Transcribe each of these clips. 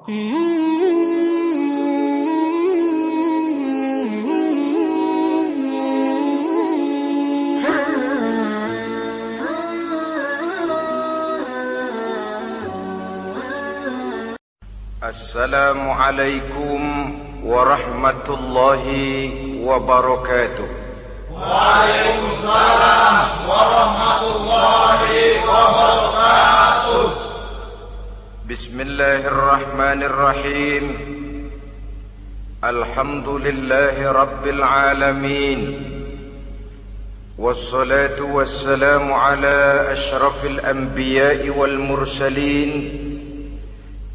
Assalamualaikum warahmatullahi wabarakatuh. Waalaikumsalam warahmatullahi wabarakatuh. Bismillahirrahmanirrahim. Alhamdulillahi rabbil alamin. Wassalatu wassalamu ala ashrafil anbiya'i wal mursalin,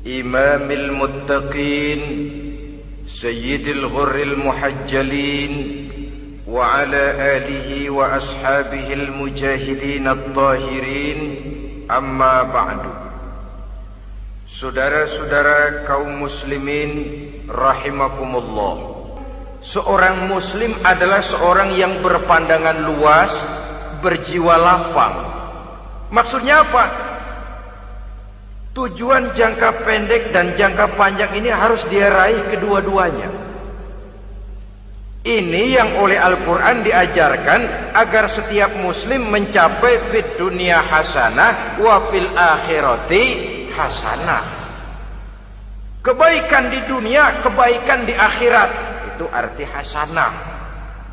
imamil muttaqin, sayyidil ghurril muhajjalin, wa ala alihi wa ashabihil mujahidin at-tahirin, amma ba'du. Saudara-saudara kaum muslimin rahimakumullah. Seorang muslim adalah seorang yang berpandangan luas, berjiwa lapang. Maksudnya apa? Tujuan jangka pendek dan jangka panjang ini harus dia raih kedua-duanya. Ini yang oleh Al-Quran diajarkan agar setiap muslim mencapai fid dunya hasanah wa fil akhirati hasanah. Kebaikan di dunia, kebaikan di akhirat, itu arti hasanah.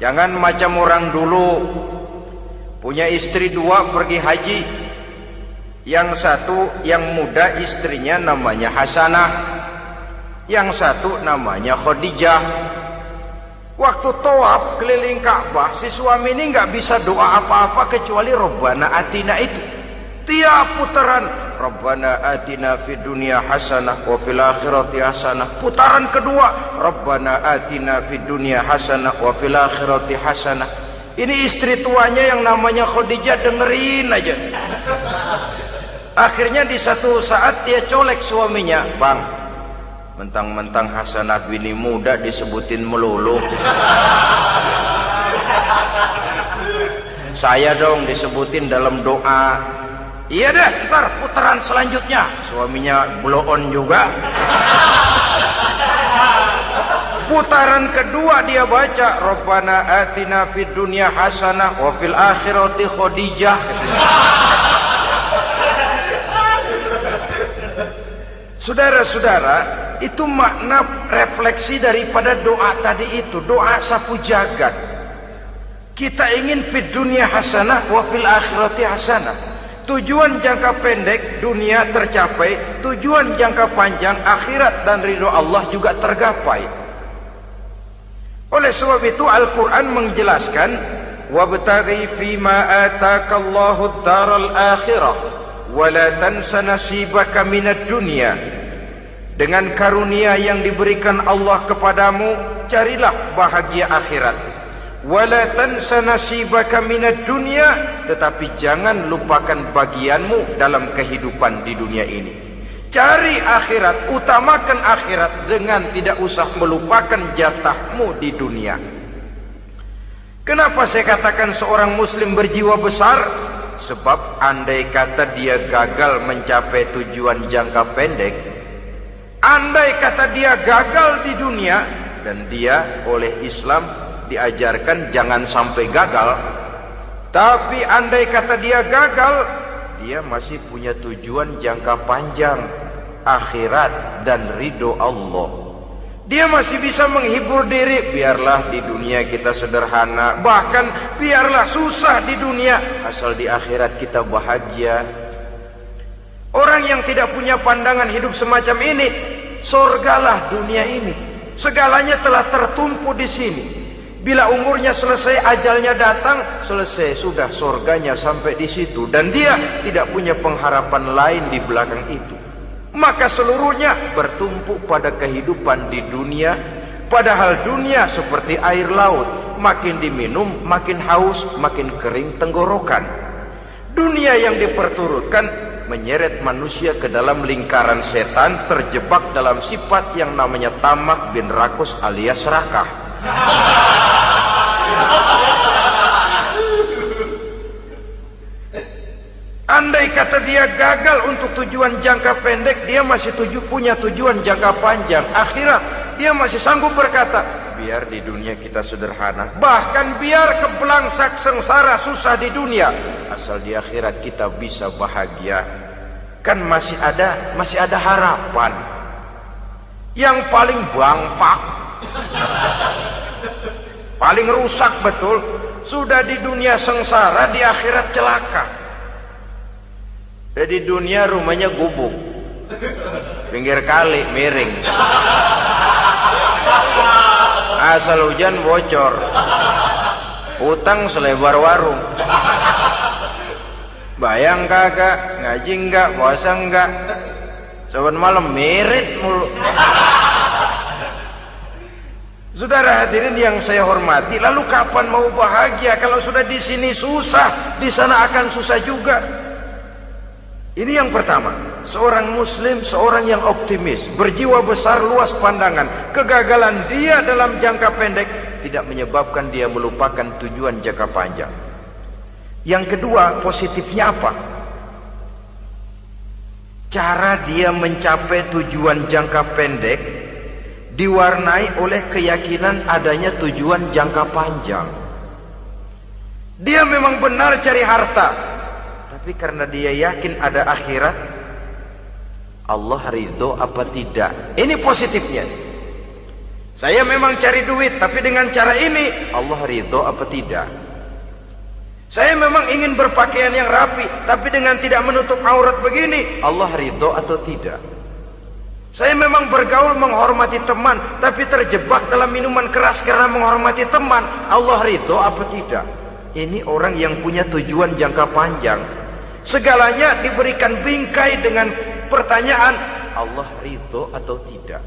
Jangan macam orang dulu, punya istri dua pergi haji. Yang satu yang muda istrinya namanya Hasanah, yang satu namanya Khadijah. Waktu tawaf keliling Ka'bah, si suami ini nggak bisa doa apa-apa kecuali Rabbana Atina itu. Tiap putaran Rabbana Atina fid dunya hasanah wa fil akhirati hasanah. Putaran kedua Rabbana Atina fid dunya hasanah wa fil akhirati hasanah. Ini istri tuanya yang namanya Khadijah dengerin aja. Akhirnya di satu saat dia colek suaminya, "Bang, mentang-mentang Hasanah bini muda disebutin melulu. Saya dong disebutin dalam doa." "Iya deh, ntar putaran selanjutnya." Suaminya blow on juga. Putaran kedua dia baca Rabbana Atina fid dunya hasanah wa fil akhirati Khadijah. Saudara-saudara, itu makna refleksi daripada doa tadi itu, doa sapu jagat. Kita ingin fid dunya hasanah wa fil akhirati hasanah. Tujuan jangka pendek dunia tercapai, tujuan jangka panjang akhirat dan ridho Allah juga tergapai. Oleh sebab itu Al-Quran menjelaskan, wabtaghi fima atakallahu ad-daral akhirah wala tansa nasibaka minad dunya. Dengan karunia yang diberikan Allah kepadamu, carilah bahagia akhirat. Wala tansa nasibaka minad dunya, tetapi jangan lupakan bagianmu dalam kehidupan di dunia ini. Cari akhirat, utamakan akhirat dengan tidak usah melupakan jatahmu di dunia. Kenapa saya katakan seorang muslim berjiwa besar? Sebab andai kata dia gagal mencapai tujuan jangka pendek, andai kata dia gagal di dunia, dan dia oleh Islam diajarkan jangan sampai gagal, tapi andai kata dia gagal, dia masih punya tujuan jangka panjang, akhirat dan ridho Allah. Dia masih bisa menghibur diri, biarlah di dunia kita sederhana, bahkan biarlah susah di dunia, asal di akhirat kita bahagia. Orang yang tidak punya pandangan hidup semacam ini, sorgalah dunia ini. Segalanya telah tertumpu di sini. Bila umurnya selesai, ajalnya datang, selesai sudah sorganya sampai di situ, dan dia tidak punya pengharapan lain di belakang itu. Maka seluruhnya bertumpu pada kehidupan di dunia. Padahal dunia seperti air laut, makin diminum makin haus, makin kering tenggorokan. Dunia yang diperturutkan menyeret manusia ke dalam lingkaran setan, terjebak dalam sifat yang namanya tamak bin rakus alias serakah. Andai kata dia gagal untuk tujuan jangka pendek, dia masih punya tujuan jangka panjang, akhirat. Dia masih sanggup berkata, biar di dunia kita sederhana, bahkan biar kebelangsak sengsara susah di dunia, asal di akhirat kita bisa bahagia. Kan masih ada harapan. Yang paling bangpak, paling rusak betul, sudah di dunia sengsara, di akhirat celaka. Di dunia rumahnya gubuk, pinggir kali miring, asal hujan bocor, utang selebar warung. Bayang kagak, ngaji enggak, puasa enggak, saban malam merit mulu. Saudara hadirin yang saya hormati, lalu kapan mau bahagia kalau sudah di sini susah, di sana akan susah juga. Ini yang pertama, seorang muslim, seorang yang optimis, berjiwa besar, luas pandangan. Kegagalan dia dalam jangka pendek tidak menyebabkan dia melupakan tujuan jangka panjang. Yang kedua, positifnya apa? Cara dia mencapai tujuan jangka pendek diwarnai oleh keyakinan adanya tujuan jangka panjang. Dia memang benar cari harta, tapi karena dia yakin ada akhirat, Allah ridho apa tidak? Ini positifnya. Saya memang cari duit, tapi dengan cara ini Allah ridho apa tidak? Saya memang ingin berpakaian yang rapi, tapi dengan tidak menutup aurat begini, Allah ridho atau tidak? Saya memang bergaul menghormati teman, tapi terjebak dalam minuman keras karena menghormati teman, Allah ridho apa tidak? Ini orang yang punya tujuan jangka panjang. Segalanya diberikan bingkai dengan pertanyaan, Allah ridho atau tidak?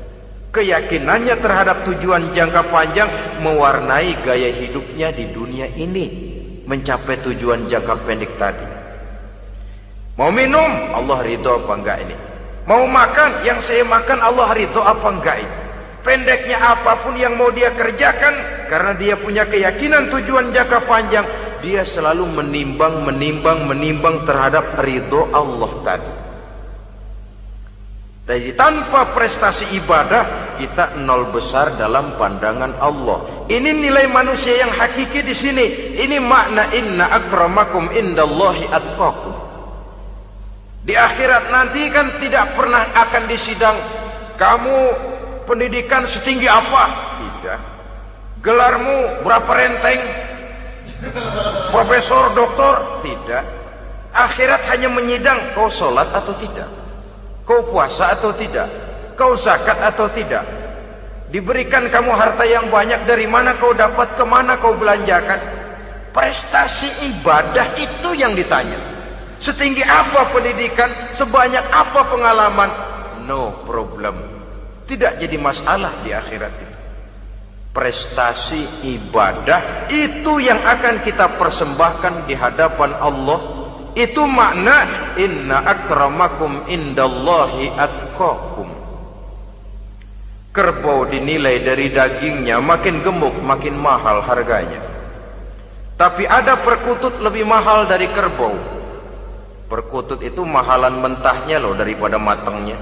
Keyakinannya terhadap tujuan jangka panjang mewarnai gaya hidupnya di dunia ini, mencapai tujuan jangka pendek tadi. Mau minum, Allah ridho apa enggak ini? Mau makan, yang saya makan Allah ridho apa enggak ini? Pendeknya apapun yang mau dia kerjakan, karena dia punya keyakinan tujuan jangka panjang, dia selalu menimbang terhadap ridho Allah tadi. Jadi tanpa prestasi ibadah, kita nol besar dalam pandangan Allah. Ini nilai manusia yang hakiki di sini. Ini makna inna akramakum indallahi atqakum. Di akhirat nanti kan tidak pernah akan disidang, kamu pendidikan setinggi apa? Tidak. Gelarmu berapa renteng? Profesor, doktor? Tidak. Akhirat hanya menyidang kau sholat atau tidak, kau puasa atau tidak, kau zakat atau tidak. Diberikan kamu harta yang banyak, dari mana kau dapat, kemana kau belanjakan. Prestasi ibadah itu yang ditanya. Setinggi apa pendidikan, sebanyak apa pengalaman, no problem, tidak jadi masalah di akhirat itu. Prestasi ibadah itu yang akan kita persembahkan di hadapan Allah. Itu makna inna akramakum indallahi atqakum. Kerbau dinilai dari dagingnya, makin gemuk makin mahal harganya. Tapi ada perkutut lebih mahal dari kerbau. Perkutut itu mahalan mentahnya loh daripada matangnya.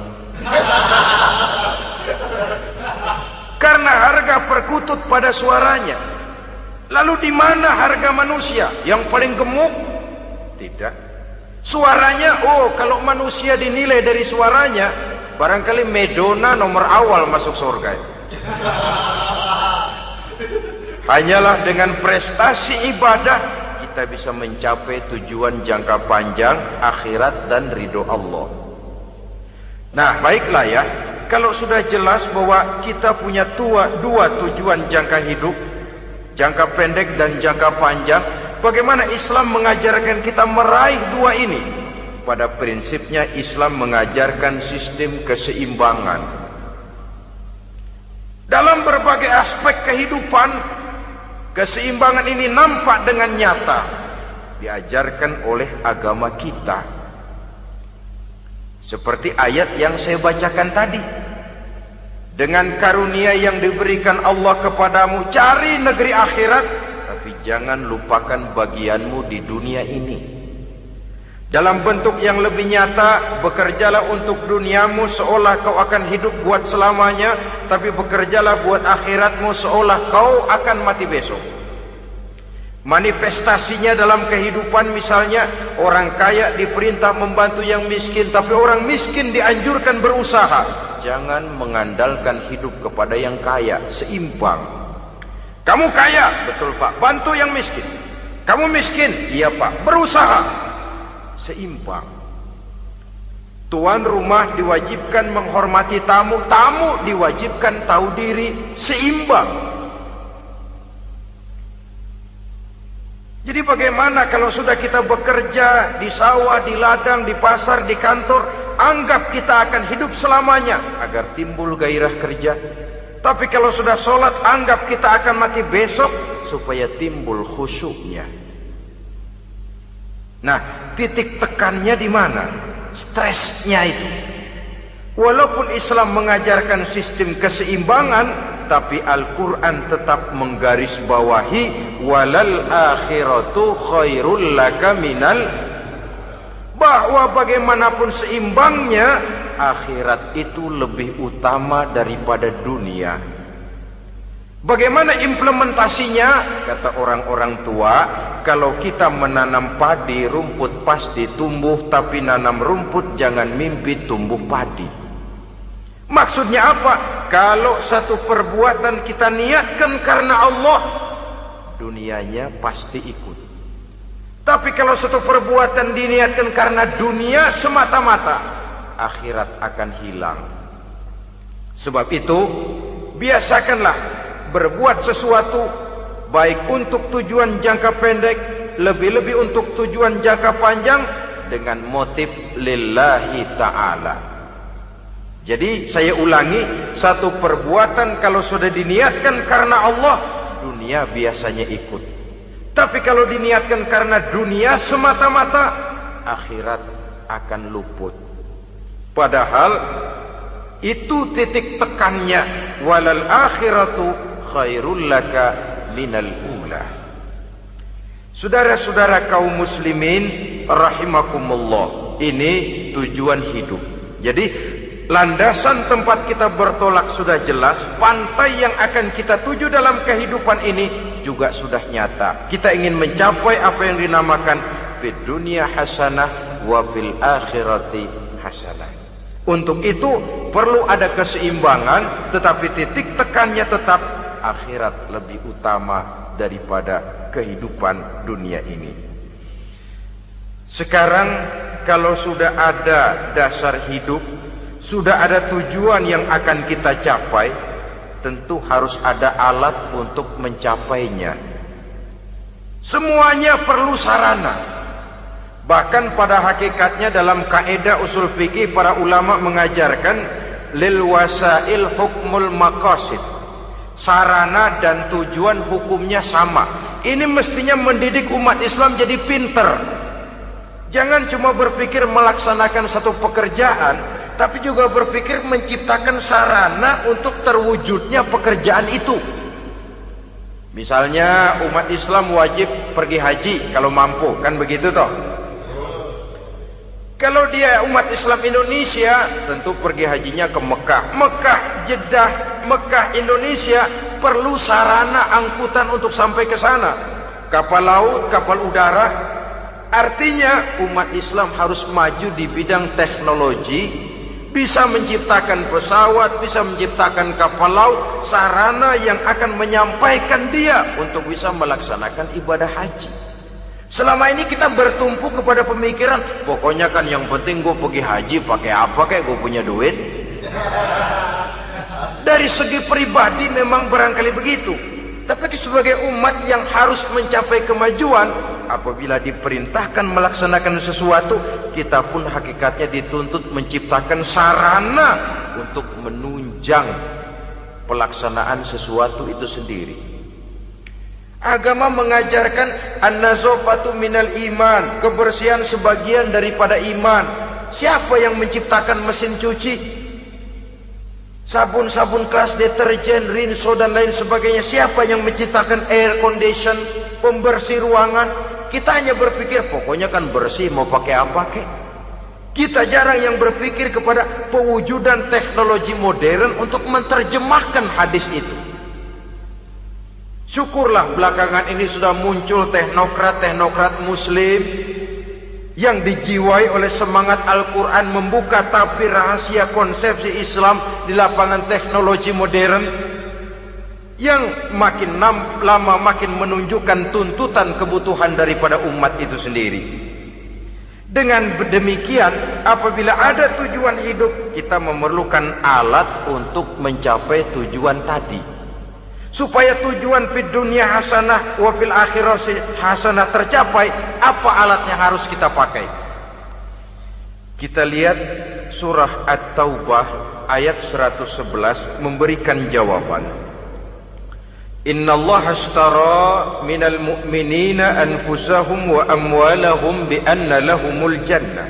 Karena harga perkutut pada suaranya. Lalu di mana harga manusia yang paling gemuk? Tidak. Suaranya, oh kalau manusia dinilai dari suaranya, barangkali Madonna nomor awal masuk surga. Hanyalah dengan prestasi ibadah kita bisa mencapai tujuan jangka panjang, akhirat dan ridho Allah. Nah baiklah ya, kalau sudah jelas bahwa kita punya dua tujuan jangka hidup, jangka pendek dan jangka panjang, bagaimana Islam mengajarkan kita meraih dua ini? Pada prinsipnya Islam mengajarkan sistem keseimbangan. Dalam berbagai aspek kehidupan, keseimbangan ini nampak dengan nyata diajarkan oleh agama kita. Seperti ayat yang saya bacakan tadi. Dengan karunia yang diberikan Allah kepadamu, cari negeri akhirat, tapi jangan lupakan bagianmu di dunia ini. Dalam bentuk yang lebih nyata, bekerjalah untuk duniamu seolah kau akan hidup buat selamanya, tapi bekerjalah buat akhiratmu seolah kau akan mati besok. Manifestasinya dalam kehidupan, misalnya orang kaya diperintah membantu yang miskin, tapi orang miskin dianjurkan berusaha. Jangan mengandalkan hidup kepada yang kaya, seimbang. Kamu kaya, betul Pak, bantu yang miskin. Kamu miskin, iya Pak, berusaha, seimbang. Tuan rumah diwajibkan menghormati tamu, tamu diwajibkan tahu diri, seimbang. Jadi bagaimana kalau sudah kita bekerja di sawah, di ladang, di pasar, di kantor, anggap kita akan hidup selamanya agar timbul gairah kerja. Tapi kalau sudah sholat, anggap kita akan mati besok supaya timbul khusyuknya. Nah, titik tekannya di mana? Stresnya itu. Walaupun Islam mengajarkan sistem keseimbangan, tapi Al-Quran tetap menggarisbawahi walal akhiratu khairul laka minal, bahwa bagaimanapun seimbangnya, akhirat itu lebih utama daripada dunia. Bagaimana implementasinya? Kata orang-orang tua, kalau kita menanam padi, rumput pasti tumbuh, tapi nanam rumput jangan mimpi tumbuh padi. Maksudnya apa? Kalau satu perbuatan kita niatkan karena Allah, dunianya pasti ikut. Tapi kalau satu perbuatan diniatkan karena dunia semata-mata, akhirat akan hilang. Sebab itu, biasakanlah berbuat sesuatu baik untuk tujuan jangka pendek, lebih-lebih untuk tujuan jangka panjang, dengan motif lillahi ta'ala. Jadi saya ulangi, satu perbuatan kalau sudah diniatkan karena Allah, dunia biasanya ikut. Tapi kalau diniatkan karena dunia semata-mata, akhirat akan luput. Padahal itu titik tekannya, walal akhiratu khairul laka minal ula. Saudara-saudara kaum muslimin rahimakumullah, ini tujuan hidup. Jadi landasan tempat kita bertolak sudah jelas, pantai yang akan kita tuju dalam kehidupan ini juga sudah nyata. Kita ingin mencapai apa yang dinamakan fid dunya hasanah wa fil akhirati hasanah. Untuk itu perlu ada keseimbangan, tetapi titik tekannya tetap akhirat lebih utama daripada kehidupan dunia ini. Sekarang kalau sudah ada dasar hidup, sudah ada tujuan yang akan kita capai, tentu harus ada alat untuk mencapainya. Semuanya perlu sarana. Bahkan pada hakikatnya dalam kaidah usul fikih para ulama mengajarkan lil wasail hukmul maqasid. Sarana dan tujuan hukumnya sama. Ini mestinya mendidik umat Islam jadi pinter. Jangan cuma berpikir melaksanakan satu pekerjaan, tapi juga berpikir menciptakan sarana untuk terwujudnya pekerjaan itu. Misalnya umat Islam wajib pergi haji kalau mampu, kan begitu toh? Kalau dia umat Islam Indonesia, tentu pergi hajinya ke Mekah. Mekah, Jeddah, Mekah, Indonesia perlu sarana angkutan untuk sampai ke sana. Kapal laut, kapal udara. Artinya umat Islam harus maju di bidang teknologi, bisa menciptakan pesawat, bisa menciptakan kapal laut, sarana yang akan menyampaikan dia untuk bisa melaksanakan ibadah haji. Selama ini kita bertumpu kepada pemikiran, pokoknya kan yang penting gue pergi haji pakai apa kayak gue punya duit. Dari segi pribadi memang barangkali begitu. Tapi sebagai umat yang harus mencapai kemajuan, apabila diperintahkan melaksanakan sesuatu, kita pun hakikatnya dituntut menciptakan sarana untuk menunjang pelaksanaan sesuatu itu sendiri. Agama mengajarkan an-nazafatu minal iman, kebersihan sebagian daripada iman. Siapa yang menciptakan mesin cuci? Sabun-sabun kelas, deterjen, rinso dan lain sebagainya. Siapa yang menciptakan air condition, pembersih ruangan? Kita hanya berpikir pokoknya kan bersih, mau pakai apa kek. Kita jarang yang berpikir kepada pewujudan teknologi modern untuk menerjemahkan hadis itu. Syukurlah belakangan ini sudah muncul teknokrat-teknokrat muslim yang dijiwai oleh semangat Al-Quran membuka tabir rahasia konsepsi Islam di lapangan teknologi modern yang makin lama makin menunjukkan tuntutan kebutuhan daripada umat itu sendiri. Dengan demikian, apabila ada tujuan hidup, kita memerlukan alat untuk mencapai tujuan tadi. Supaya tujuan fid dunia hasanah wa fil akhirati hasanah tercapai, apa alat yang harus kita pakai? Kita lihat surah At-Taubah ayat 111 memberikan jawaban. Innallaha ashtara minal mu'minina anfusahum wa amwalahum bi anna lahumul jannah.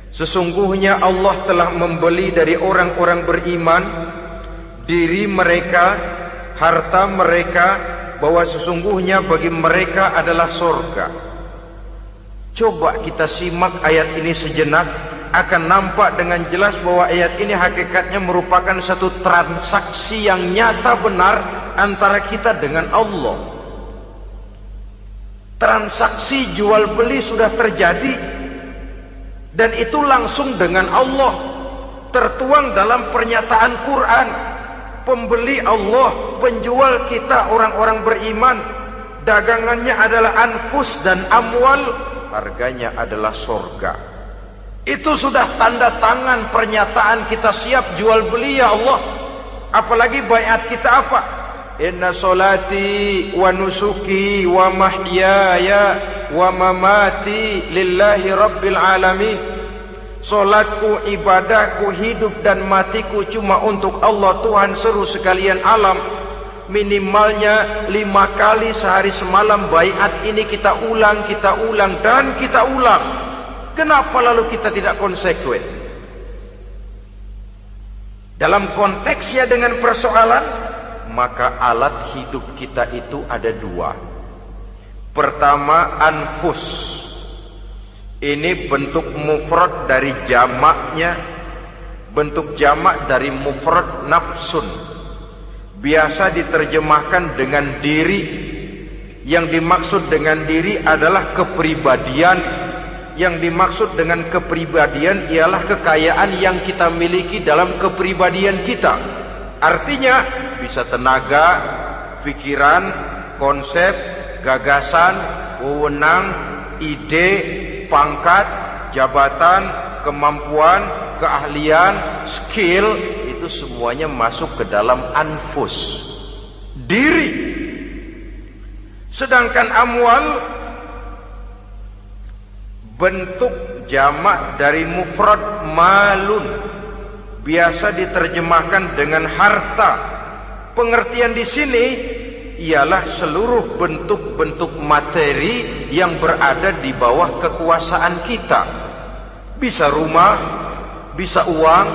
Sesungguhnya Allah telah membeli dari orang-orang beriman diri mereka, harta mereka, bahwa sesungguhnya bagi mereka adalah surga. Coba kita simak ayat ini sejenak, akan nampak dengan jelas bahwa ayat ini hakikatnya merupakan satu transaksi yang nyata benar antara kita dengan Allah. Transaksi jual beli sudah terjadi, dan itu langsung dengan Allah, tertuang dalam pernyataan Quran. Pembeli Allah, penjual kita orang-orang beriman, dagangannya adalah anfus dan amwal, harganya adalah surga. Itu sudah tanda tangan pernyataan kita siap jual beli ya Allah. Apalagi baiat kita apa? Inna solati wa nusuki wa mahyaya wa mamati lillahi rabbil alamin. Solatku, ibadahku, hidup dan matiku cuma untuk Allah Tuhan seluruh sekalian alam. Minimalnya 5 kali sehari semalam baiat ini kita ulang dan kita ulang. Kenapa lalu kita tidak konsekuen? Dalam konteksnya dengan persoalan, maka alat hidup kita itu ada 2. Pertama, anfus. Ini bentuk mufrad dari jamaknya, bentuk jamak dari mufrad nafsun. Biasa diterjemahkan dengan diri. Yang dimaksud dengan diri adalah kepribadian. Yang dimaksud dengan kepribadian ialah kekayaan yang kita miliki dalam kepribadian kita. Artinya bisa tenaga, pikiran, konsep, gagasan, wewenang, ide, pangkat, jabatan, kemampuan, keahlian, skill, itu semuanya masuk ke dalam anfus, diri. Sedangkan amwal bentuk jamak dari mufrad malun, biasa diterjemahkan dengan harta. Pengertian di sini ialah seluruh bentuk-bentuk materi yang berada di bawah kekuasaan kita. Bisa rumah, bisa uang,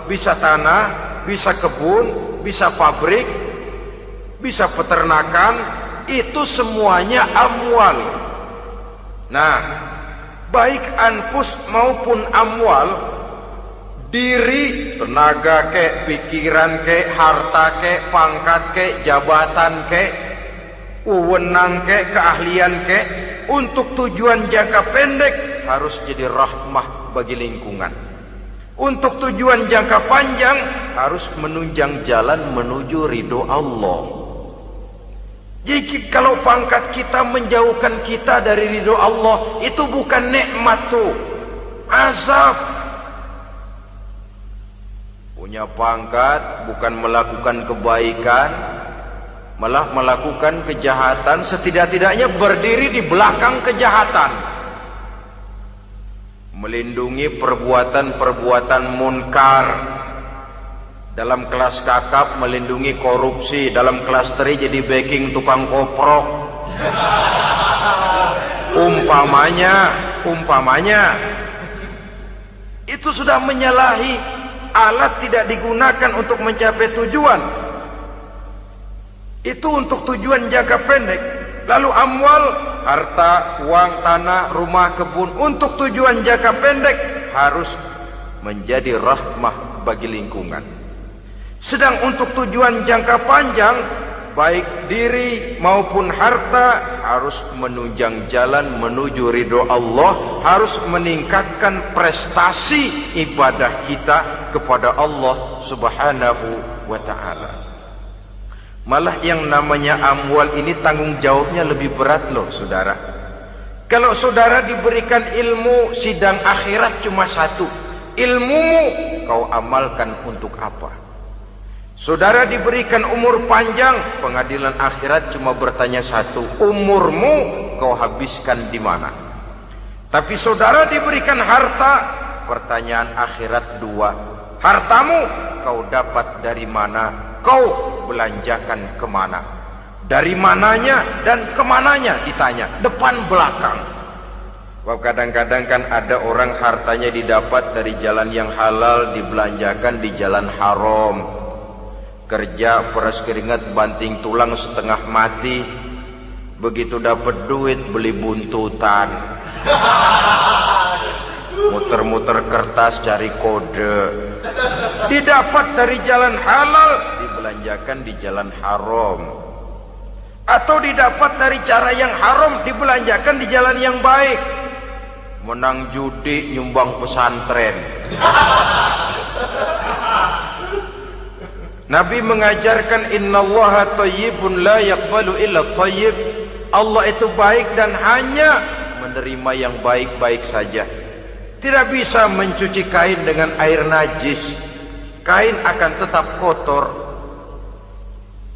bisa tanah, bisa kebun, bisa pabrik, bisa peternakan, itu semuanya amwal. Nah, baik anfus maupun amwal, diri, tenaga kek, pikiran kek, harta kek, pangkat kek, jabatan kek, wewenang kek, keahlian kek, untuk tujuan jangka pendek harus jadi rahmah bagi lingkungan. Untuk tujuan jangka panjang harus menunjang jalan menuju ridho Allah. Jadi kalau pangkat kita menjauhkan kita dari ridho Allah, itu bukan nikmat tuh, azab. Punya pangkat bukan melakukan kebaikan, malah melakukan kejahatan, setidak-tidaknya berdiri di belakang kejahatan, melindungi perbuatan-perbuatan munkar. Dalam kelas kakap melindungi korupsi, dalam kelas teri jadi backing tukang koprok. Umpamanya itu sudah menyalahi. Alat tidak digunakan untuk mencapai tujuan, itu untuk tujuan jangka pendek. Lalu amwal harta, uang, tanah, rumah, kebun untuk tujuan jangka pendek harus menjadi rahmah bagi lingkungan. Sedang untuk tujuan jangka panjang, baik diri maupun harta harus menunjang jalan menuju ridho Allah, harus meningkatkan prestasi ibadah kita kepada Allah Subhanahu wa ta'ala. Malah yang namanya amwal ini tanggung jawabnya lebih berat loh saudara. Kalau saudara diberikan ilmu, sidang akhirat cuma satu. Ilmumu kau amalkan untuk apa? Saudara diberikan umur panjang, pengadilan akhirat cuma bertanya satu, umurmu kau habiskan di mana? Tapi saudara diberikan harta, pertanyaan akhirat dua, hartamu kau dapat dari mana? Kau belanjakan kemana? Dari mananya dan kemananya ditanya, depan belakang. Wah, kadang-kadang kan ada orang hartanya didapat dari jalan yang halal, dibelanjakan di jalan haram. Kerja peras keringat banting tulang setengah mati, begitu dapat duit beli buntutan, muter-muter kertas cari kode. Didapat dari jalan halal, dibelanjakan di jalan haram. Atau didapat dari cara yang haram, dibelanjakan di jalan yang baik. Menang judi, nyumbang pesantren. Nabi mengajarkan innallaha thayyibun la yaqbalu illa thayyib. Allah itu baik dan hanya menerima yang baik-baik saja. Tidak bisa mencuci kain dengan air najis. Kain akan tetap kotor.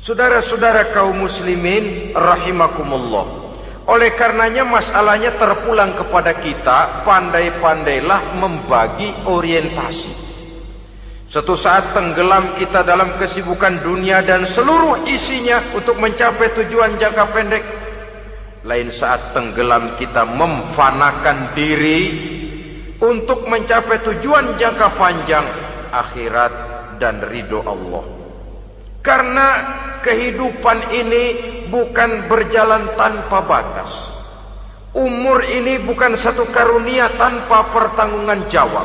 Saudara-saudara kaum muslimin rahimakumullah. Oleh karenanya masalahnya terpulang kepada kita, pandai-pandailah membagi orientasi. Suatu saat tenggelam kita dalam kesibukan dunia dan seluruh isinya untuk mencapai tujuan jangka pendek. Lain saat tenggelam kita memfanakan diri untuk mencapai tujuan jangka panjang, akhirat dan ridho Allah. Karena kehidupan ini bukan berjalan tanpa batas. Umur ini bukan satu karunia tanpa pertanggungan jawab.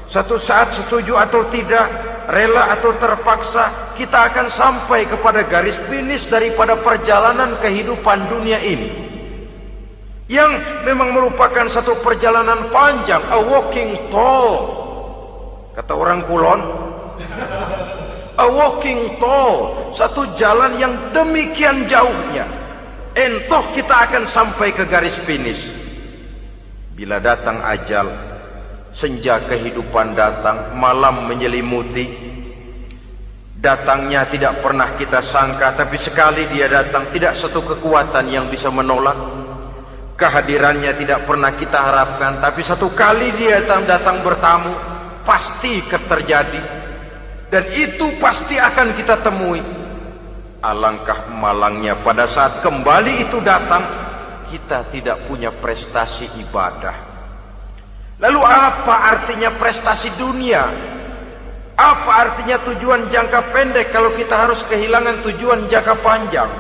Satu saat setuju atau tidak, rela atau terpaksa, kita akan sampai kepada garis finish daripada perjalanan kehidupan dunia ini, yang memang merupakan satu perjalanan panjang, a walking tall. Kata orang Kulon, a walking tall, satu jalan yang demikian jauhnya. Entoh kita akan sampai ke garis finish. Bila datang ajal, senja kehidupan datang, malam menyelimuti. Datangnya tidak pernah kita sangka, tapi sekali dia datang, tidak satu kekuatan yang bisa menolak. Kehadirannya tidak pernah kita harapkan, tapi satu kali dia datang bertamu, pasti terjadi. Dan itu pasti akan kita temui. Alangkah malangnya pada saat kembali itu datang, kita tidak punya prestasi ibadah. Lalu apa artinya prestasi dunia? Apa artinya tujuan jangka pendek kalau kita harus kehilangan tujuan jangka panjang?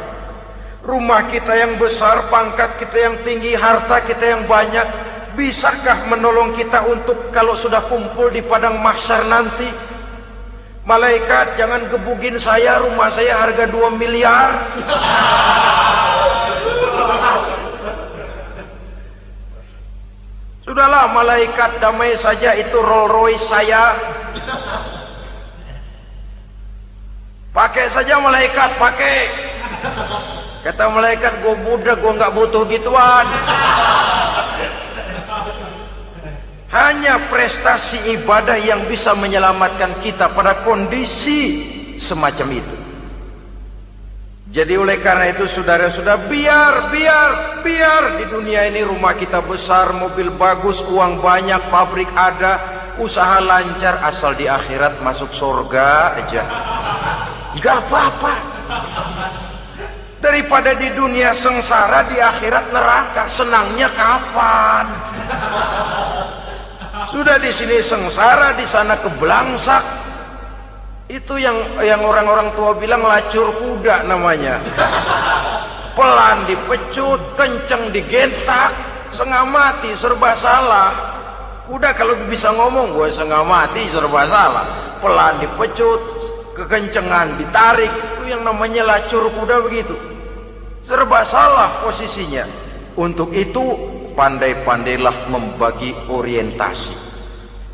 Rumah kita yang besar, pangkat kita yang tinggi, harta kita yang banyak, bisakah menolong kita untuk kalau sudah kumpul di padang mahsyar nanti? Malaikat, jangan gebugin saya, rumah saya harga 2 miliar. Sudahlah malaikat, damai saja, itu Rolls Royce saya. Pakai saja malaikat, pakai. Kata malaikat, gue budak, gue gak butuh gituan. Hanya prestasi ibadah yang bisa menyelamatkan kita pada kondisi semacam itu. Jadi oleh karena itu saudara-saudara, biar di dunia ini rumah kita besar, mobil bagus, uang banyak, pabrik ada, usaha lancar, asal di akhirat masuk surga aja. Gak apa-apa. Daripada di dunia sengsara, di akhirat neraka, senangnya kapan? Sudah di sini sengsara, di sana keblangsak. Itu yang orang-orang tua bilang lacur kuda namanya. pelan dipecut, kenceng digentak, setengah mati, serba salah. Kuda kalau bisa ngomong, gue setengah mati, serba salah. Pelan dipecut, kekencengan ditarik, itu yang namanya lacur kuda begitu. Serba salah posisinya. Untuk itu pandai-pandailah membagi orientasi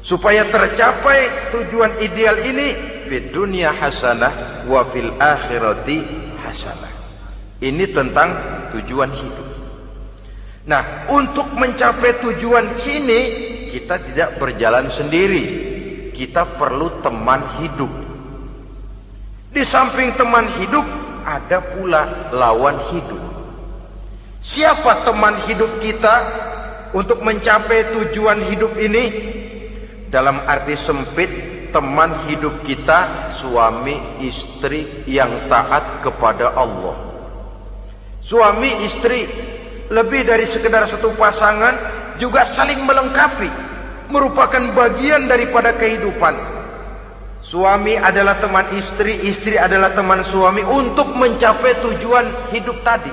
supaya tercapai tujuan ideal ini, fid dunya hasanah wa fil akhirati hasanah. Ini tentang tujuan hidup. Nah, untuk mencapai tujuan ini kita tidak berjalan sendiri. Kita perlu teman hidup. Di samping teman hidup ada pula lawan hidup. Siapa teman hidup kita untuk mencapai tujuan hidup ini? Dalam arti sempit, teman hidup kita suami istri yang taat kepada Allah. Suami istri lebih dari sekedar satu pasangan, juga saling melengkapi, merupakan bagian daripada kehidupan. Suami adalah teman istri, istri adalah teman suami untuk mencapai tujuan hidup tadi.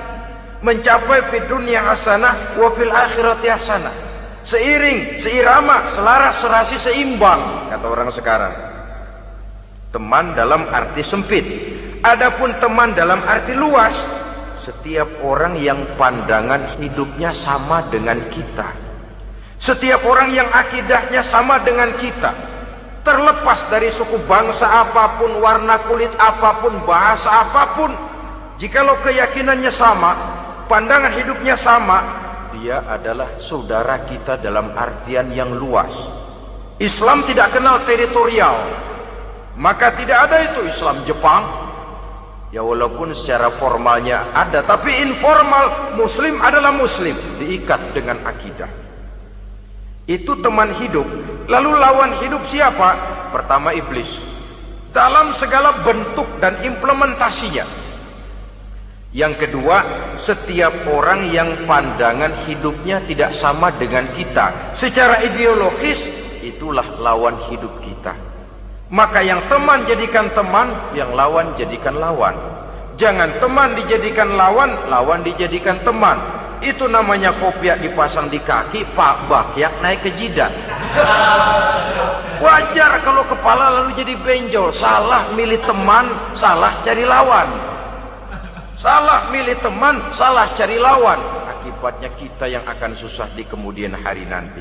Mencapai fid dunya hasanah wa fil akhirati hasanah. Seiring, seirama, selaras, serasi, seimbang, kata orang sekarang. Teman dalam arti sempit. Adapun teman dalam arti luas, setiap orang yang pandangan hidupnya sama dengan kita. Setiap orang yang akidahnya sama dengan kita. Terlepas dari suku bangsa apapun, warna kulit apapun, bahasa apapun, jikalau keyakinannya sama, pandangan hidupnya sama, dia adalah saudara kita dalam artian yang luas. Islam tidak kenal teritorial, maka tidak ada itu Islam Jepang. Ya walaupun secara formalnya ada, tapi informal Muslim adalah Muslim, diikat dengan akidah. Itu teman hidup. Lalu lawan hidup siapa? Pertama iblis, dalam segala bentuk dan implementasinya. Yang kedua, setiap orang yang pandangan hidupnya tidak sama dengan kita secara ideologis, itulah lawan hidup kita. Maka yang teman jadikan teman, yang lawan jadikan lawan. Jangan teman dijadikan lawan, lawan dijadikan teman. Itu namanya kopiah dipasang di kaki, pak bakyak naik ke jidat. Wajar kalau kepala lalu jadi benjol. Salah milih teman, salah cari lawan. Salah milih teman, salah cari lawan. Akibatnya kita yang akan susah di kemudian hari nanti.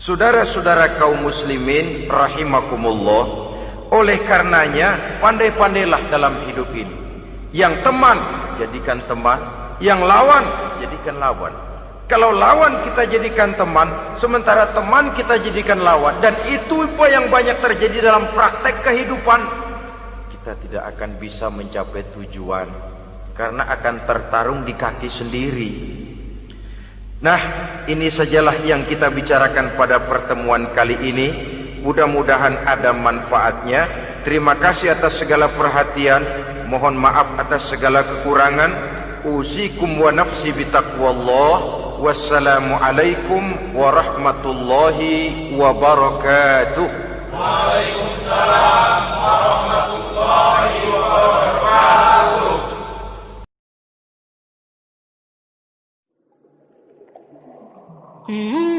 Saudara-saudara kaum muslimin rahimakumullah, oleh karenanya pandai-pandailah dalam hidup ini. Yang teman jadikan teman, yang lawan jadikan lawan. Kalau lawan kita jadikan teman, sementara teman kita jadikan lawan, dan itu yang banyak terjadi dalam praktek kehidupan, kita tidak akan bisa mencapai tujuan. Karena akan tertarung di kaki sendiri. Nah, ini sajalah yang kita bicarakan pada pertemuan kali ini. Mudah-mudahan ada manfaatnya. Terima kasih atas segala perhatian. Mohon maaf atas segala kekurangan. Usikum wa nafsi bitaqwallah. Wassalamualaikum warahmatullahi wabarakatuh. Waalaikumsalam warahmatullahi wabarakatuh. Mm-hmm.